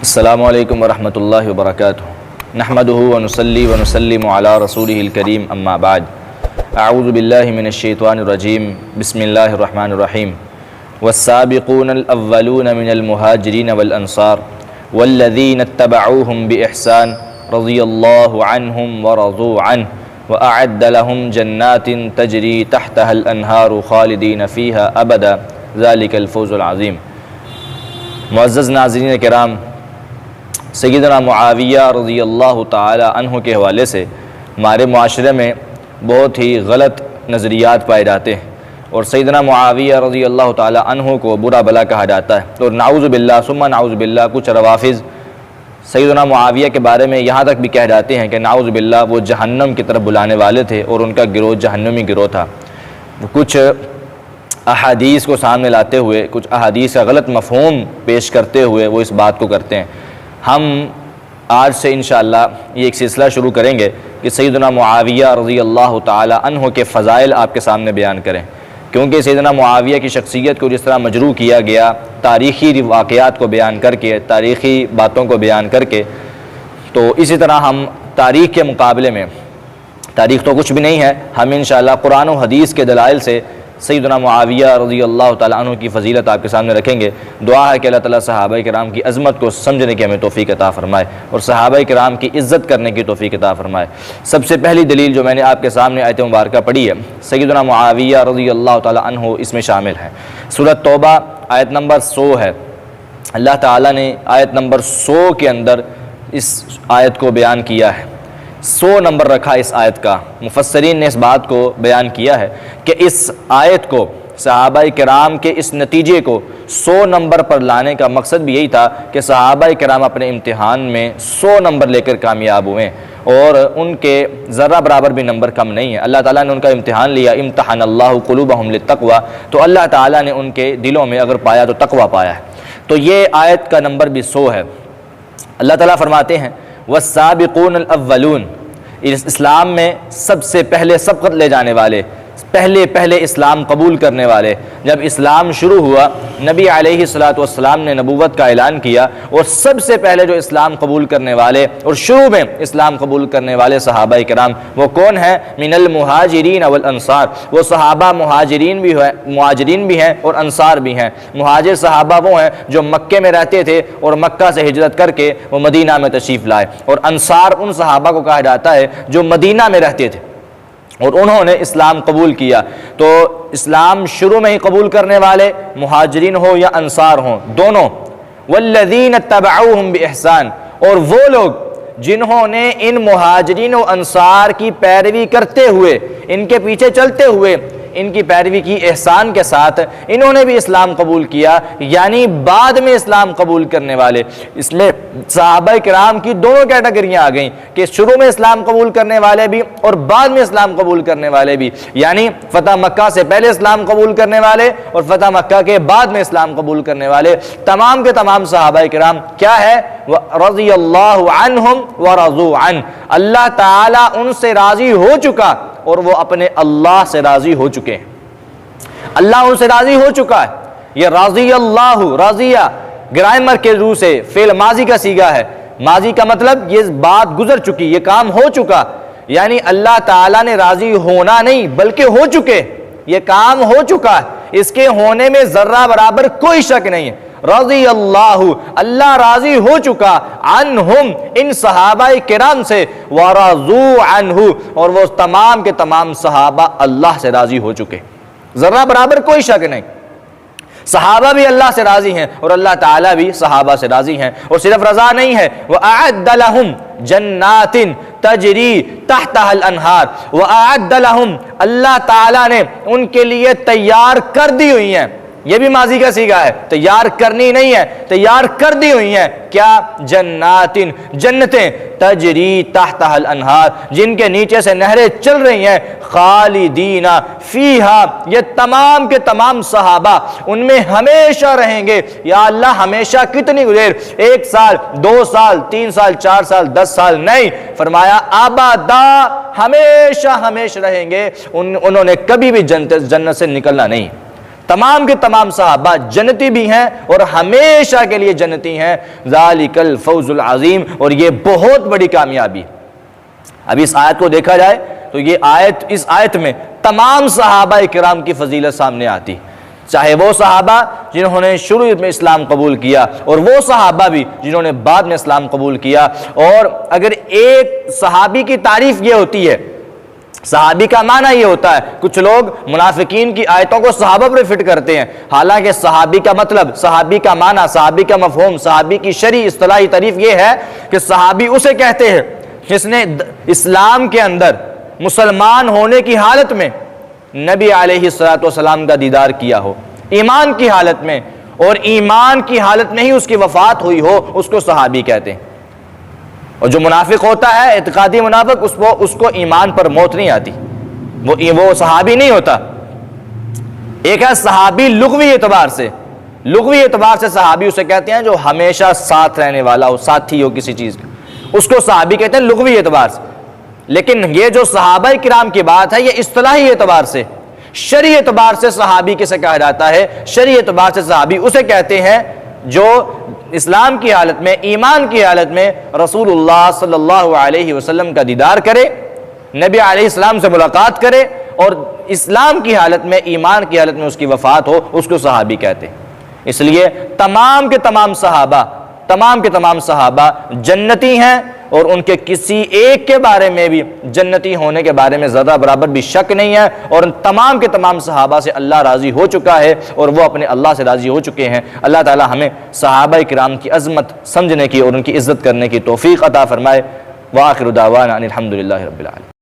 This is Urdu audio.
السلام علیکم ورحمۃ اللہ وبرکاتہ نحمدہ ونصلی ونسلم علی رسولہ الکریم اما بعد اعوذ باللہ من الشیطان الرجیم بسم اللہ الرحمن الرحیم والسابقون الاولون من المہاجرین والانصار والذین اتبعوهم بإحسان رضی اللہ عنہم ورضوا عنہ وأعد لهم جنات تجری تحتها الانہار خالدین فیہا ابدا ذلک الفوز العظیم۔ معزز ناظرین کرام، سیدنا معاویہ رضی اللہ تعالی عنہ کے حوالے سے ہمارے معاشرے میں بہت ہی غلط نظریات پائے جاتے ہیں اور سیدنا معاویہ رضی اللہ تعالی عنہ کو برا بلا کہا جاتا ہے، اور نعوذ باللہ ثم نعوذ باللہ کچھ روافض سیدنا معاویہ کے بارے میں یہاں تک بھی کہہ جاتے ہیں کہ نعوذ باللہ وہ جہنم کی طرف بلانے والے تھے اور ان کا گروہ جہنمی گروہ تھا۔ کچھ احادیث کو سامنے لاتے ہوئے، کچھ احادیث کا غلط مفہوم پیش کرتے ہوئے وہ اس بات کو کرتے ہیں۔ ہم آج سے انشاءاللہ یہ ایک سلسلہ شروع کریں گے کہ سیدنا معاویہ رضی اللہ تعالی عنہ کے فضائل آپ کے سامنے بیان کریں، کیونکہ سیدنا معاویہ کی شخصیت کو جس طرح مجروح کیا گیا تاریخی واقعات کو بیان کر کے، تاریخی باتوں کو بیان کر کے، تو اسی طرح ہم تاریخ کے مقابلے میں، تاریخ تو کچھ بھی نہیں ہے، ہم انشاءاللہ قرآن و حدیث کے دلائل سے سیدنا معاویہ رضی اللہ تعالیٰ عنہ کی فضیلت آپ کے سامنے رکھیں گے۔ دعا ہے کہ اللہ تعالیٰ صحابہ کرام کی عظمت کو سمجھنے کی ہمیں توفیق عطا فرمائے اور صحابہ کرام کی عزت کرنے کی توفیق عطا فرمائے۔ سب سے پہلی دلیل جو میں نے آپ کے سامنے آیت مبارکہ پڑھی ہے، سیدنا معاویہ رضی اللہ تعالیٰ عنہ اس میں شامل ہے۔ سورۃ توبہ آیت نمبر 100 ہے۔ اللہ تعالیٰ نے آیت نمبر 100 کے اندر اس آیت کو بیان کیا ہے، 100 نمبر رکھا اس آیت کا۔ مفسرین نے اس بات کو بیان کیا ہے کہ اس آیت کو، صحابہ کرام کے اس نتیجے کو 100 نمبر پر لانے کا مقصد بھی یہی تھا کہ صحابہ کرام اپنے امتحان میں 100 نمبر لے کر کامیاب ہوئے اور ان کے ذرہ برابر بھی نمبر کم نہیں ہے۔ اللہ تعالیٰ نے ان کا امتحان لیا، امتحن اللہ قلوبہم للتقوی، تو اللہ تعالیٰ نے ان کے دلوں میں اگر پایا تو تقوی پایا ہے۔ تو یہ آیت کا نمبر بھی 100 ہے۔ اللہ تعالیٰ فرماتے ہیں والسابقون الاولون، اسلام میں سب سے پہلے سبقت لے جانے والے، پہلے اسلام قبول کرنے والے۔ جب اسلام شروع ہوا، نبی علیہ الصلوۃ والسلام نے نبوت کا اعلان کیا اور سب سے پہلے جو اسلام قبول کرنے والے اور شروع میں اسلام قبول کرنے والے صحابہ کرام وہ کون ہیں؟ من المہاجرین والانصار، وہ صحابہ مہاجرین بھی ہیں اور انصار بھی ہیں۔ مہاجر صحابہ وہ ہیں جو مکے میں رہتے تھے اور مکہ سے ہجرت کر کے وہ مدینہ میں تشریف لائے، اور انصار ان صحابہ کو کہا جاتا ہے جو مدینہ میں رہتے تھے اور انہوں نے اسلام قبول کیا۔ تو اسلام شروع میں ہی قبول کرنے والے مہاجرین ہو یا انصار ہوں، دونوں۔ والذین اتبعوہم بإحسان، اور وہ لوگ جنہوں نے ان مہاجرین و انصار کی پیروی کرتے ہوئے، ان کے پیچھے چلتے ہوئے ان کی پیروی کی احسان کے ساتھ، انہوں نے بھی اسلام قبول کیا، یعنی بعد میں اسلام قبول کرنے والے۔ اس میں صحابہ کرام کی دونوں کیٹیگریاں آ گئیں کہ شروع میں اسلام قبول کرنے والے بھی اور بعد میں اسلام قبول کرنے والے بھی، یعنی فتح مکہ سے پہلے اسلام قبول کرنے والے اور فتح مکہ کے بعد میں اسلام قبول کرنے والے۔ تمام کے تمام صحابہ کرام کیا ہے؟ رضی اللہ عنہم ورضوا عنہ، اللہ تعالیٰ ان سے راضی ہو چکا اور وہ اپنے اللہ سے راضی ہو چکے ہیں۔ اللہ ان سے راضی ہو چکا ہے۔ یہ رضی اللہ، راضیہ گرامر کے روح سے فعل ماضی کا صیغہ ہے۔ ماضی کا مطلب یہ بات گزر چکی، یہ کام ہو چکا، یعنی اللہ تعالیٰ نے راضی ہونا نہیں بلکہ ہو چکے، یہ کام ہو چکا ہے، اس کے ہونے میں ذرہ برابر کوئی شک نہیں ہے۔ رضی اللہ، اللہ راضی ہو چکا، عنہم ان صحابہ کرام سے، ورضوا عنہ، اور وہ تمام کے تمام صحابہ اللہ سے راضی ہو چکے، ذرہ برابر کوئی شک نہیں۔ صحابہ بھی اللہ سے راضی ہیں اور اللہ تعالیٰ بھی صحابہ سے راضی ہیں، اور صرف رضا نہیں ہے، وَأَعَدَّ لَهُمْ جَنَّاتٍ تَجْرِي تَحْتَهَا الْأَنْهَارُ، وَأَعَدَّ لَهُمْ، اللہ تعالیٰ نے ان کے لیے تیار کر دی ہوئی ہیں، یہ بھی ماضی کا صیغہ ہے، تیار کرنی نہیں ہے، تیار کر دی ہوئی ہیں۔ کیا؟ جناتن، جنتیں، تجری تحتها الانہار، جن کے نیچے سے نہریں چل رہی ہیں، خالدین فیہا، یہ تمام کے تمام صحابہ ان میں ہمیشہ رہیں گے۔ یا اللہ، ہمیشہ کتنی دیر؟ 1 سال، 2 سال، 3 سال، 4 سال، 10 سال نہیں، فرمایا ابدا، ہمیشہ رہیں گے، انہوں نے کبھی بھی جنت سے نکلنا نہیں۔ تمام کے تمام صحابہ جنتی بھی ہیں اور ہمیشہ کے لیے جنتی ہیں. ذالک الفوز العظیم، اور یہ بہت بڑی کامیابی. اب اس آیت کو دیکھا جائے تو اس آیت میں تمام صحابہ کرام کی فضیلت سامنے آتی، چاہے وہ صحابہ جنہوں نے شروع میں اسلام قبول کیا اور وہ صحابہ بھی جنہوں نے بعد میں اسلام قبول کیا. اور اگر ایک صحابی کی تعریف یہ ہوتی ہے، صحابی کا معنی یہ ہوتا ہے، کچھ لوگ منافقین کی آیتوں کو صحابہ پر فٹ کرتے ہیں، حالانکہ صحابی کا مطلب، صحابی کا معنی، صحابی کا مفہوم، صحابی کی شرعی اصطلاحی تعریف یہ ہے کہ صحابی اسے کہتے ہیں جس نے اسلام کے اندر مسلمان ہونے کی حالت میں نبی علیہ السلام کا دیدار کیا ہو، ایمان کی حالت میں، اور ایمان کی حالت میں ہی اس کی وفات ہوئی ہو، اس کو صحابی کہتے ہیں. اور جو منافق ہوتا ہے، اعتقادی منافق، اس کو ایمان پر موت نہیں آتی، وہ صحابی نہیں ہوتا. ایک ہے صحابی لغوی اعتبار سے صحابی اسے کہتے ہیں جو ہمیشہ ساتھ رہنے والا ہو، ساتھی ہو کسی چیز کا، اس کو صحابی کہتے ہیں لغوی اعتبار سے. لیکن یہ جو صحابہ کرام کی بات ہے، یہ اصطلاحی اعتبار سے، شرعی اعتبار سے صحابی کسے کہا جاتا ہے؟ شرعی اعتبار سے صحابی اسے کہتے ہیں جو اسلام کی حالت میں، ایمان کی حالت میں رسول اللہ صلی اللہ علیہ وسلم کا دیدار کرے، نبی علیہ السلام سے ملاقات کرے، اور اسلام کی حالت میں، ایمان کی حالت میں اس کی وفات ہو، اس کو صحابی کہتے ہیں. اس لیے تمام کے تمام صحابہ جنتی ہیں، اور ان کے کسی ایک کے بارے میں بھی جنتی ہونے کے بارے میں ذرہ برابر بھی شک نہیں ہے. اور ان تمام کے تمام صحابہ سے اللہ راضی ہو چکا ہے اور وہ اپنے اللہ سے راضی ہو چکے ہیں. اللہ تعالی ہمیں صحابہ کرام کی عظمت سمجھنے کی اور ان کی عزت کرنے کی توفیق عطا فرمائے. وآخر دعوانا ان الحمد للہ رب العالمین.